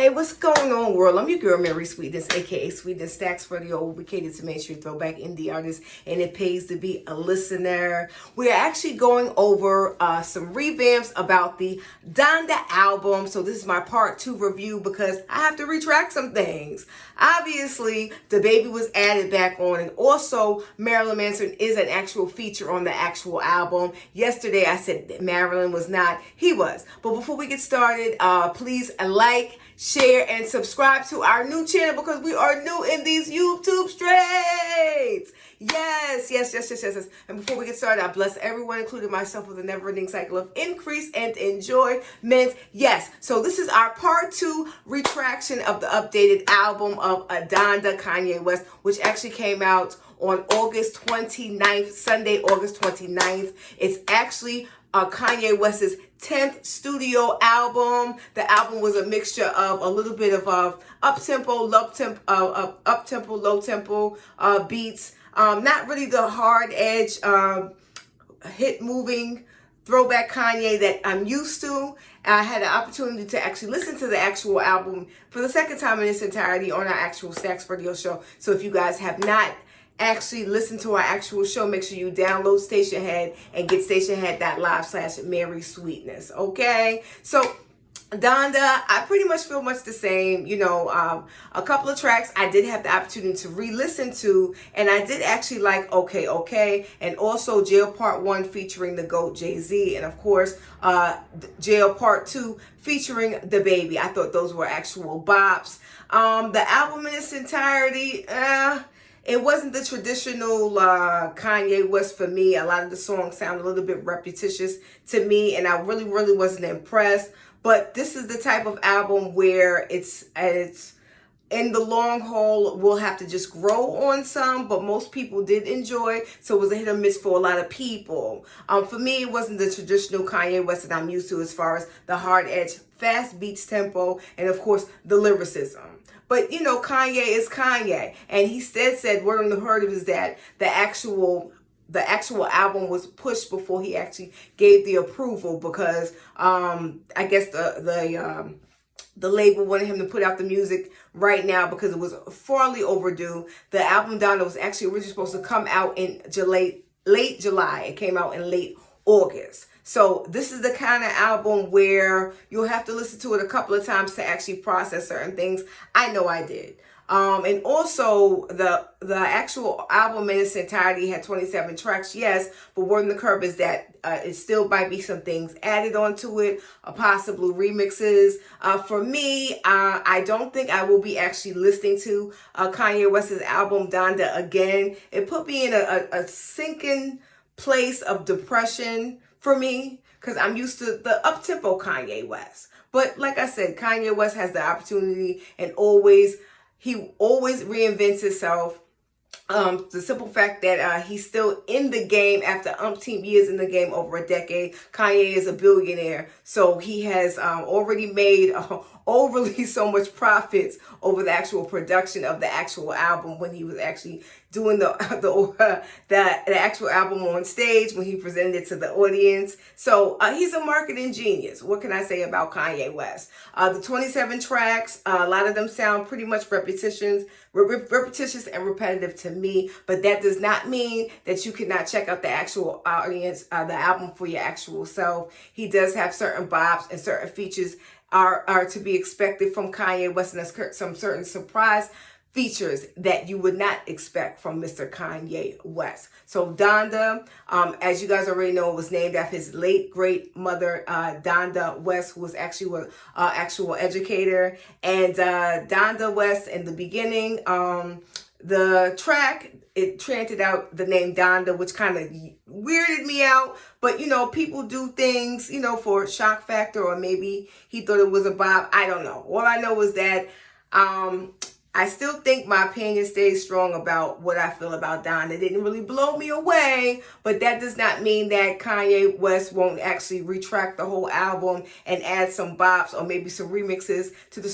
Hey, what's going on, world? I'm your girl, Marysweetness, aka Sweetness Stax Radio. We cater to mainstream throwback indie artists, and it pays to be a listener. We're actually going over some revamps about the Donda album. So this is my part 2 review because I have to retract some things. Obviously, the baby was added back on, and also Marilyn Manson is an actual feature on the actual album. Yesterday, I said that Marilyn was not. He was. But before we get started, please like, share, and subscribe to our new channel because we are new in these YouTube streets. Yes. And before we get started, I bless everyone, including myself, with a never-ending cycle of increase and enjoyment. Yes, so this is our part 2 retraction of the updated album of Donda, Kanye West, which actually came out on August 29th, Sunday, August 29th. It's actually Kanye West's 10th studio album. The album was a mixture of a little bit of up-tempo, low-tempo beats. Not really the hard edge, hit-moving throwback Kanye that I'm used to. I had the opportunity to actually listen to the actual album for the second time in its entirety on our actual Stax Radio show. So if you guys have not actually listen to our actual show, make sure you download Stationhead and get Stationhead.live/Marysweetness. Okay, so Donda, I pretty much feel much the same. You know, a couple of tracks I did have the opportunity to re-listen to, and I did actually like Okay, and also Jail Part 1 featuring the GOAT Jay-Z, and of course Jail Part 2 featuring the baby. I thought those were actual bops. The album in its entirety, it wasn't the traditional Kanye West for me. A lot of the songs sound a little bit repetitious to me, and I really wasn't impressed. But this is the type of album where it's in the long haul, we'll have to just grow on some, but most people did enjoy, so it was a hit or miss for a lot of people. For me, it wasn't the traditional Kanye West that I'm used to as far as the hard edge, fast beats tempo, and of course, the lyricism. But, you know, Kanye is Kanye. And he said word on the herd is that the actual album was pushed before he actually gave the approval because I guess the label wanted him to put out the music right now because it was farly overdue. The album Donda was actually originally supposed to come out in late July. It came out in late August. So this is the kind of album where you'll have to listen to it a couple of times to actually process certain things. I know I did. And also the actual album in its entirety had 27 tracks, yes, but word on the curb is that it still might be some things added onto it, possibly remixes. For me, I don't think I will be actually listening to Kanye West's album Donda again. It put me in a sinking place of depression for me, because I'm used to the up-tempo Kanye West. But like I said, Kanye West has the opportunity and he always reinvents himself. The simple fact that he's still in the game after umpteen years in the game, over a decade. Kanye is a billionaire, so he has already made overly so much profits over the actual production of the actual album when he was actually doing the actual album on stage when he presented it to the audience. So he's a marketing genius. What can I say about Kanye West? The 27 tracks, a lot of them sound pretty much repetitious and repetitive to me, but that does not mean that you cannot check out the actual audience, the album for your actual self. He does have certain bops and certain features are to be expected from Kanye West, and there's some certain surprise features that you would not expect from Mr. Kanye West. So Donda, as you guys already know, was named after his late great mother, Donda West, who was actually an actual educator. And Donda West, in the beginning, the track, it chanted out the name Donda, which kind of weirded me out. But, you know, people do things, you know, for shock factor, or maybe he thought it was a bop. I don't know. All I know is that I still think my opinion stays strong about what I feel about Donda. It didn't really blow me away, but that does not mean that Kanye West won't actually retract the whole album and add some bops or maybe some remixes to the